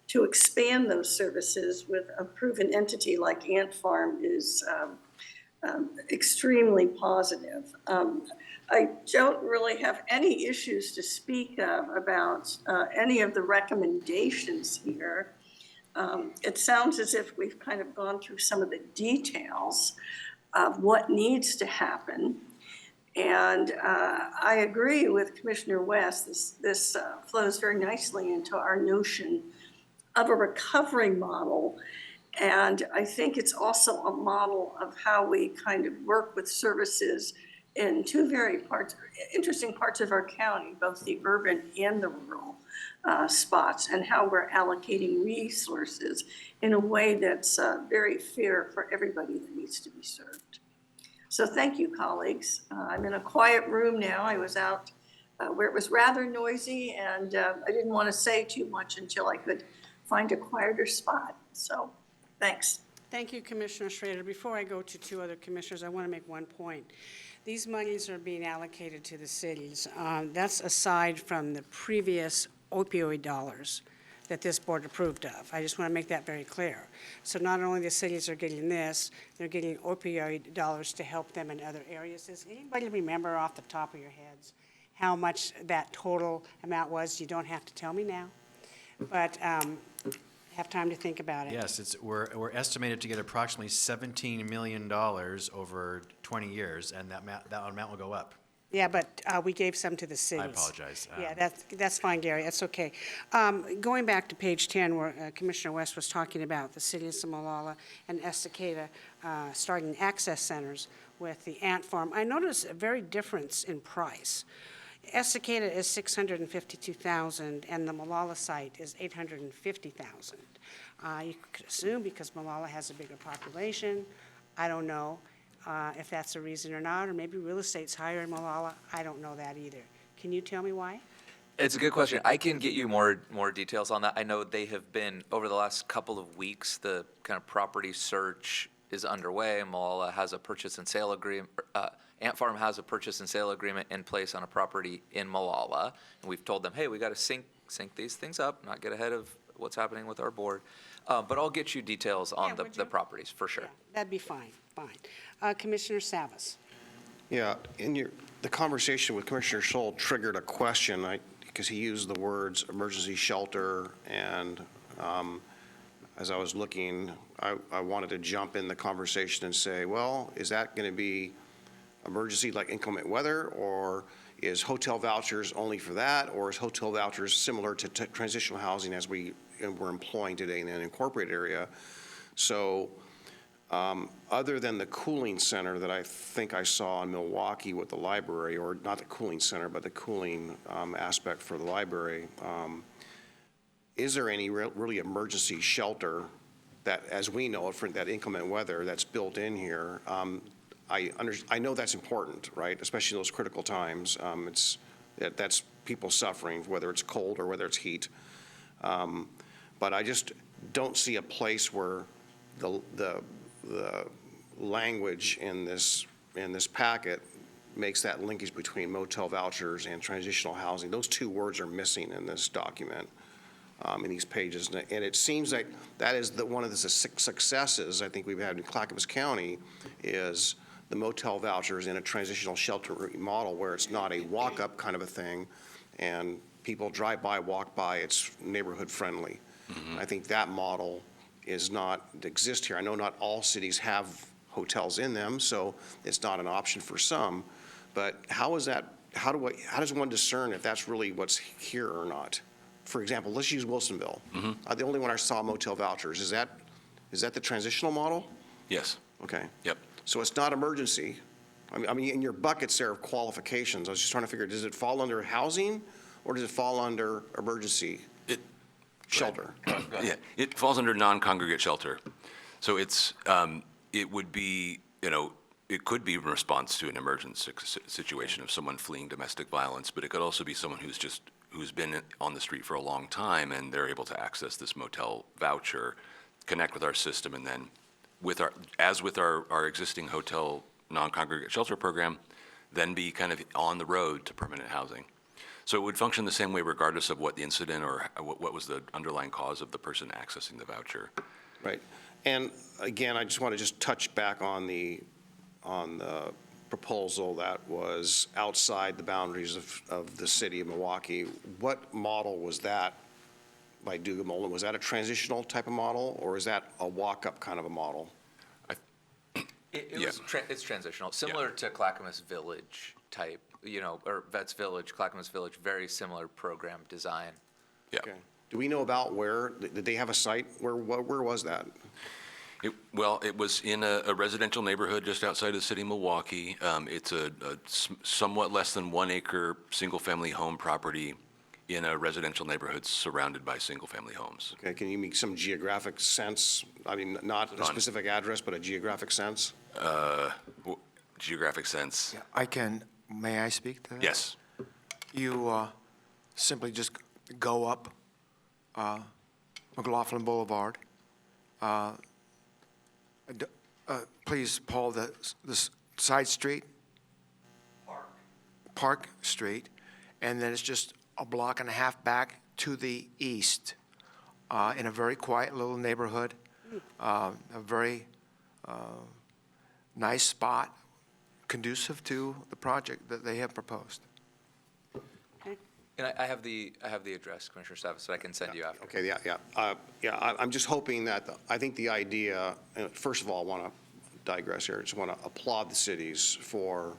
to expand those services with a proven entity like Ant Farm is extremely positive. I don't really have any issues to speak of about any of the recommendations here. It sounds as if we've kind of gone through some of the details of what needs to happen. And I agree with Commissioner West. This flows very nicely into our notion of a recovery model. And I think it's also a model of how we kind of work with services in two very interesting parts of our county, both the urban and the rural spots, and how we're allocating resources in a way that's very fair for everybody that needs to be served. So thank you, colleagues. I'm in a quiet room now. I was out where it was rather noisy, and I didn't want to say too much until I could find a quieter spot. So thanks. Thank you, Commissioner Schrader. Before I go to two other commissioners, I want to make one point. These monies are being allocated to the cities. That's aside from the previous opioid dollars that this board approved of. I just want to make that very clear. So not only the cities are getting this, they're getting opioid dollars to help them in other areas. Does anybody remember off the top of your heads how much that total amount was? You don't have to tell me now, but have time to think about it. Yes, we're estimated to get approximately $17 million over 20 years, and that amount will go up. Yeah, but we gave some to the cities. I apologize. Yeah, that's fine, Gary, that's okay. Going back to page 10, where Commissioner West was talking about the cities of Molalla and Estacada starting access centers with the Ant Farm, I noticed a very difference in price. Estacada is $652,000, and the Molalla site is $850,000. You could assume because Molalla has a bigger population. I don't know if that's a reason or not, or maybe real estate's higher in Molalla. I don't know that either. Can you tell me why? It's a good question. I can get you more details on that. I know they have been, over the last couple of weeks, the kind of property search is underway. Molalla has a purchase and sale agreement. Ant Farm has a purchase and sale agreement in place on a property in Molalla. And we've told them, hey, we got to sync these things up, not get ahead of what's happening with our board. But I'll get you details on would the you? properties, for sure. Yeah, that'd be fine. Commissioner Savas. Yeah, the conversation with Commissioner Scholl triggered a question, because he used the words emergency shelter, and as I was looking, I wanted to jump in the conversation and say, well, is that going to be emergency like inclement weather, or is hotel vouchers only for that, or is hotel vouchers similar to transitional housing as we're employing today in an incorporated area? So other than the cooling center that I think I saw in Milwaukee with the library, or not the cooling center, but the cooling aspect for the library, is there any really emergency shelter that, as we know it, for that inclement weather that's built in here? I know that's important, right? Especially in those critical times. That's people suffering, whether it's cold or whether it's heat. But I just don't see a place where the language in this packet makes that linkage between motel vouchers and transitional housing. Those two words are missing in this document, in these pages. And it seems like that is one of the successes I think we've had in Clackamas County is the motel vouchers in a transitional shelter model where it's not a walk-up kind of a thing and people drive by, walk by, it's neighborhood friendly. I think that model does not exist here. I know not all cities have hotels in them, so it's not an option for some. But how is that how does one discern if that's really what's here or not? For example, let's use Wilsonville. The only one I saw motel vouchers. Is that the transitional model? Yes. Okay. Yep. So it's not emergency. I mean, in your buckets there of qualifications, I was just trying to figure, does it fall under housing or does it fall under emergency shelter? Yeah, it falls under non-congregate shelter. So it's, it would be, it could be in response to an emergency situation of someone fleeing domestic violence, but it could also be someone who's been on the street for a long time and they're able to access this motel voucher, connect with our system, and then with our existing hotel non-congregate shelter program, then be kind of on the road to permanent housing. So it would function the same way regardless of what the incident or what was the underlying cause of the person accessing the voucher. Right. And again, I just want to just touch back on the proposal that was outside the boundaries of the city of Milwaukee. What model was that by Dugamolin? Was that a transitional type of model, or is that a walk-up kind of a model? It's transitional, similar to Clackamas Village type, or Vets Village, Clackamas Village, very similar program design. Yeah. Okay. Do we know about where? Did they have a site? Where was that? Well, it was in a residential neighborhood just outside of the city of Milwaukee. It's a somewhat less than 1 acre single-family home property in a residential neighborhood surrounded by single-family homes. Okay, can you make some geographic sense? I mean, not a specific address, but a geographic sense? Geographic sense. May I speak to that? Yes. You simply just go up McLaughlin Boulevard. Please, Paul, the side street? Park Street, and then it's just a block and a half back to the east, in a very quiet little neighborhood, a very nice spot, conducive to the project that they have proposed. And I have the address, Commissioner Savas, so I can send you after. Okay, yeah. I'm just hoping that, I think the idea, first of all, I want to digress here. I just want to applaud the cities for,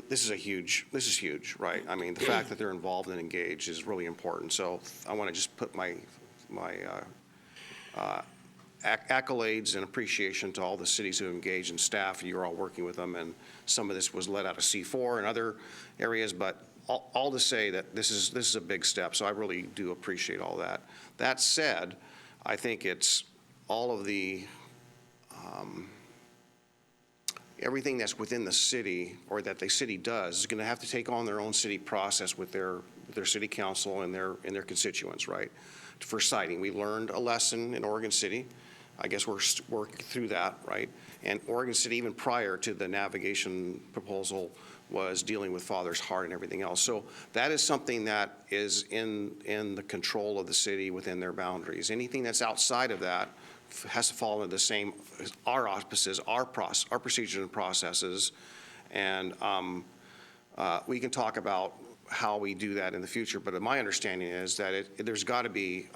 this is huge, right? I mean, the fact that they're involved and engaged is really important. So I want to just put my accolades and appreciation to all the cities who engaged and staff. You're all working with them, and some of this was led out of C4 and other areas, but all to say that this is a big step, so I really do appreciate all that. That said, I think it's all of the, everything that's within the city or that the city does is going to have to take on their own city process with their city council and their constituents, right? For siting, we learned a lesson in Oregon City. I guess we're working through that, right? And Oregon City, even prior to the navigation proposal, was dealing with Father's Heart and everything else. So that is something that is in the control of the city within their boundaries. Anything that's outside of that has to fall into the same, our auspices, our procedures and processes. And we can talk about how we do that in the future, but my understanding is that there's got to be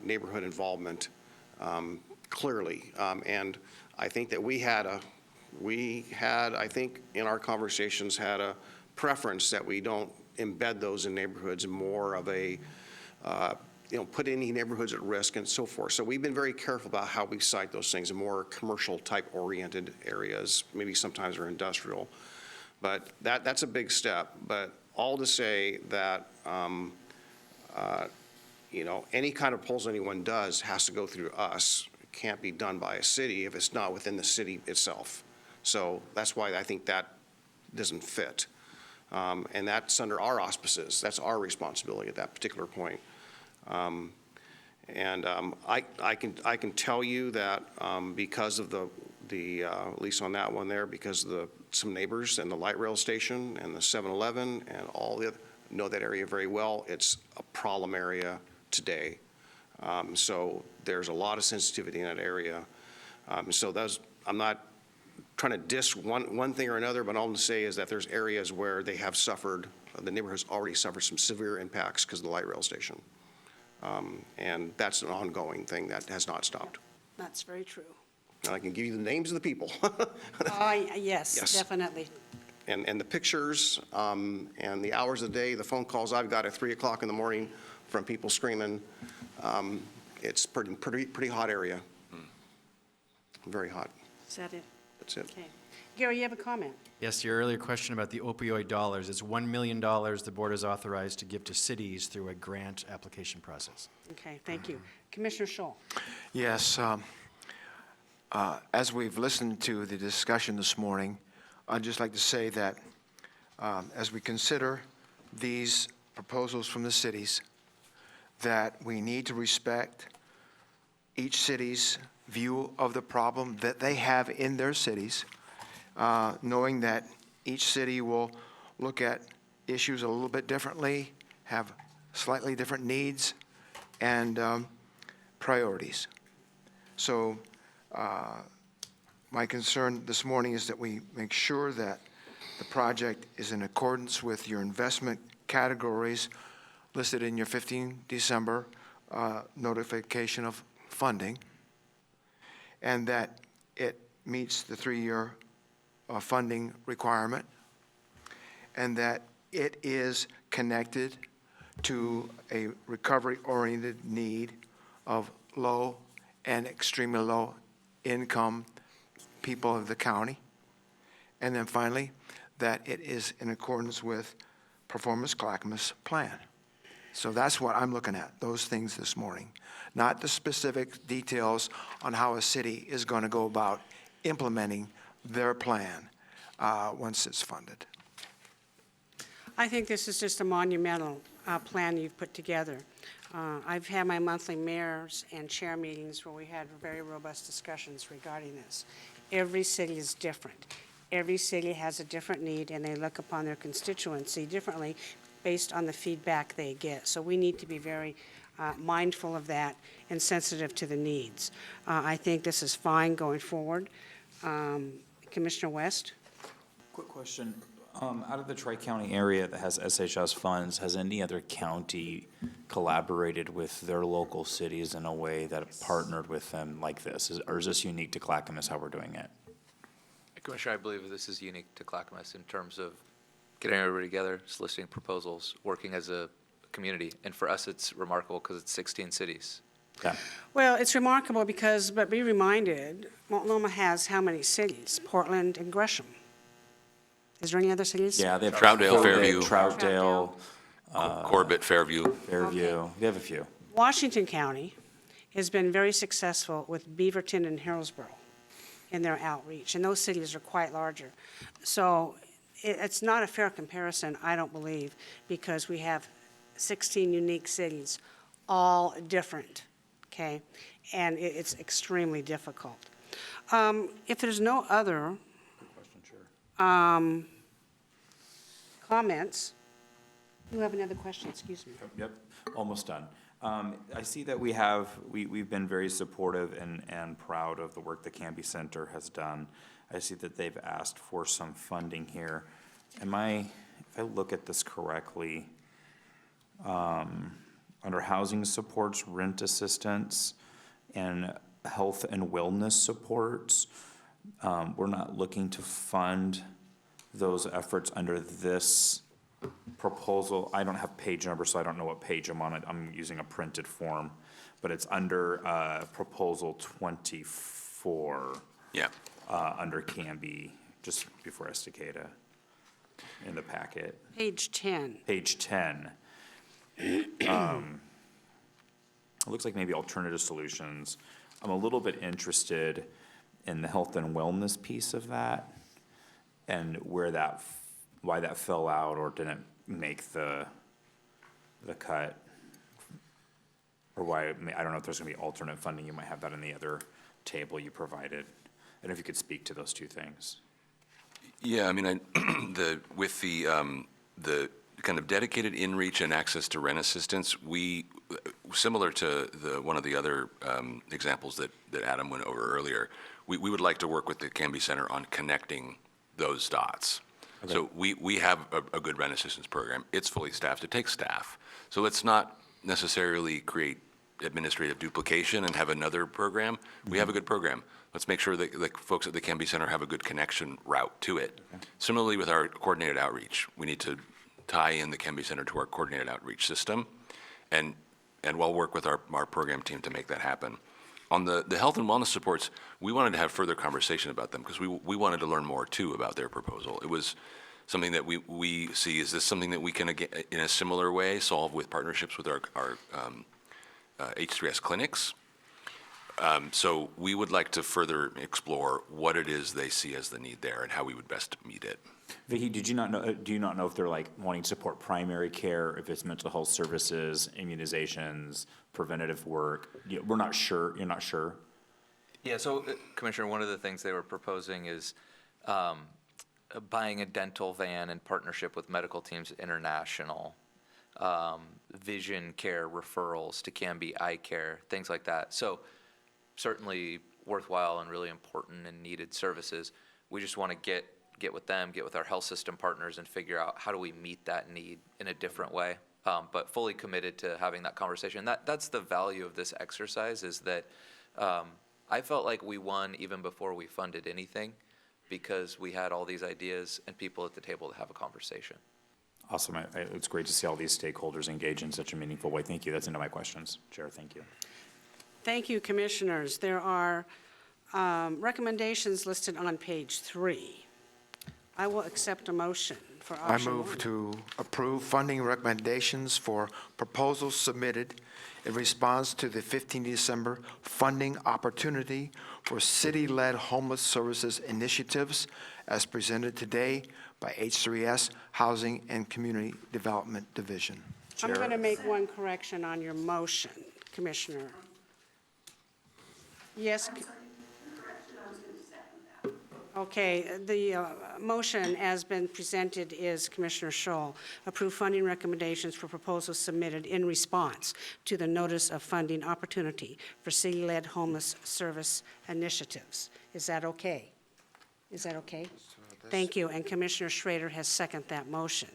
neighborhood involvement, clearly. And I think that we had, I think, in our conversations, had a preference that we don't embed those in neighborhoods, more of a, put any neighborhoods at risk and so forth. So we've been very careful about how we cite those things in more commercial type oriented areas, maybe sometimes are industrial. But that's a big step. But all to say that, any kind of proposal anyone does has to go through us. It can't be done by a city if it's not within the city itself. So that's why I think that doesn't fit. And that's under our auspices. That's our responsibility at that particular point. I can tell you that because of the at least on that one there, because of some neighbors and the light rail station and the 7-Eleven and all the other, know that area very well. It's a problem area today. So there's a lot of sensitivity in that area. So I'm not trying to diss one thing or another, but all I'm to say is that there's areas where they have suffered, the neighborhood has already suffered some severe impacts because of the light rail station. And that's an ongoing thing that has not stopped. That's very true. And I can give you the names of the people. Yes, Yes. definitely. and the pictures, and the hours of the day, the phone calls I've got at 3 o'clock in the morning from people screaming, it's pretty hot area. Very hot. Is that it? That's it. Okay. Gary, you have a comment? Yes, your earlier question about the opioid dollars, it's $1 million the board is authorized to give to cities through a grant application process. Okay, thank you. Commissioner Scholl. Yes, as we've listened to the discussion this morning, I'd just like to say that as we consider these proposals from the cities, that we need to respect each city's view of the problem that they have in their cities, knowing that each city will look at issues a little bit differently, have slightly different needs and priorities. So my concern this morning is that we make sure that the project is in accordance with your investment categories listed in your 15 December notification of funding, and that it meets the 3-year funding requirement, and that it is connected to a recovery-oriented need of low and extremely low income people of the county. And then finally, that it is in accordance with Performance Clackamas plan. So that's what I'm looking at, those things this morning, not the specific details on how a city is going to go about implementing their plan once it's funded. I think this is just a monumental plan you've put together. I've had my monthly mayors and chair meetings where we had very robust discussions regarding this. Every city is different. Every city has a different need, and they look upon their constituency differently based on the feedback they get. So we need to be very mindful of that and sensitive to the needs. I think this is fine going forward. Commissioner West? Quick question. Out of the Tri-County area that has SHS funds, has any other county collaborated with their local cities in a way that partnered with them like this? Or is this unique to Clackamas how we're doing it? Commissioner, I believe this is unique to Clackamas in terms of getting everybody together, soliciting proposals, working as a community. And for us, it's remarkable because it's 16 cities. Yeah. Well, it's remarkable because, but be reminded, Multnomah has how many cities? Portland and Gresham. Is there any other cities? Yeah, they have Troutdale, Corbett, Fairview. Troutdale, Corbett, Fairview. Fairview. They have a few. Washington County has been very successful with Beaverton and Harrisburg in their outreach, and those cities are quite larger. So it's not a fair comparison, I don't believe, because we have 16 unique cities, all different, okay? And it's extremely difficult. If there's no other comments, you have another question, excuse me. Yep, almost done. I see that we've been very supportive and proud of the work the Canby Center has done. I see that they've asked for some funding here. If I look at this correctly, under housing supports, rent assistance, and health and wellness supports, we're not looking to fund those efforts under this proposal. I don't have page numbers, so I don't know what page I'm on. I'm using a printed form, but it's under proposal 24. Yeah. Under Canby, just before Estacada in the packet. Page 10. Page 10. It looks like maybe alternative solutions. I'm a little bit interested in the health and wellness piece of that and why that fell out or didn't make the cut. Or why, I don't know if there's gonna be alternate funding. You might have that in the other table you provided. I don't know if you could speak to those two things. Yeah, I mean, with the kind of dedicated in-reach and access to rent assistance, we, similar to one of the other examples that Adam went over earlier, we would like to work with the Canby Center on connecting those dots. Okay. So we have a good rent assistance program. It's fully staffed. It takes staff. So let's not necessarily create administrative duplication and have another program. We have a good program. let's make sure that the folks at the Canby Center have a good connection route to it. Similarly with our coordinated outreach, we need to tie in the Canby Center to our coordinated outreach system, and we'll work with our program team to make that happen. On the health and wellness supports, we wanted to have further conversation about them because we wanted to learn more too about their proposal. It was something that we see, is this something that we can, again, in a similar way, solve with partnerships with our H3S clinics? So we would like to further explore what it is they see as the need there and how we would best meet it. Vicky, do you not know if they're like wanting to support primary care, if it's mental health services, immunizations, preventative work? We're not sure, you're not sure? Yeah, so Commissioner, one of the things they were proposing is buying a dental van in partnership with Medical Teams International, vision care referrals to Canby Eye Care, things like that. So certainly worthwhile and really important and needed services. We just want to get with them, get with our health system partners and figure out how do we meet that need in a different way, but fully committed to having that conversation. That's the value of this exercise, is that I felt like we won even before we funded anything, because we had all these ideas and people at the table to have a conversation. Awesome. It's great to see all these stakeholders engage in such a meaningful way. Thank you. That's into my questions. Chair, thank you. Thank you, Commissioners. There are recommendations listed on page 3. I will accept a motion for I option move 1. to approve funding recommendations for proposals submitted in response to the 15 December funding opportunity for city-led homeless services initiatives as presented today by H3S Housing and Community Development Division. I'm going to make one correction on your motion, Commissioner. Yes. Okay, the motion as been presented is Commissioner Scholl. Approve funding recommendations for proposals submitted in response to the notice of funding opportunity for city-led homeless service initiatives. Is that okay? Is that okay? Thank you, and Commissioner Schrader has seconded that motion.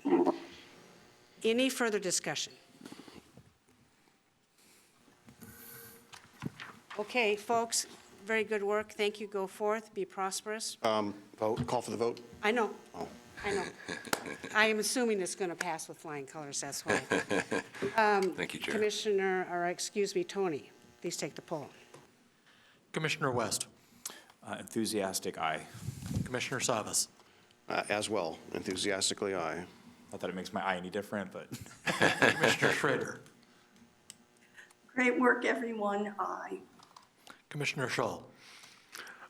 Any further discussion? Okay, folks, very good work. Thank you. Go forth. Be prosperous. Vote, call for the vote? I know. Oh. I know. I am assuming it's going to pass with flying colors, that's why. Thank you, Chair. Commissioner, or excuse me, Tony, please take the poll. Commissioner West, Enthusiastic aye. Commissioner Savas, As well, enthusiastically, aye. Not that it makes my eye any different, but Commissioner Schrader, Great work, everyone. Aye. Commissioner Scholl,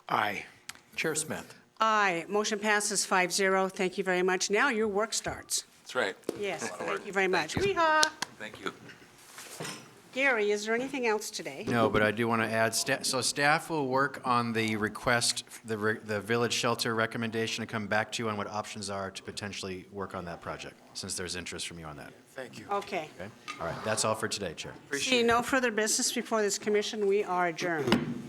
Aye. Chair Smith. Aye. Motion passes 5-0. Thank you very much. Now your work starts. That's right. Yes, A lot of work. thank you very much. Thank you. Weehaw. Thank you. Gary, is there anything else today? No, but I do want to add, so staff will work on the request, the village shelter recommendation, and come back to you on what options are to potentially work on that project, since there's interest from you on that. Thank you. Okay. Okay? All right, that's all for today, Chair. See no further business before this commission. We are adjourned.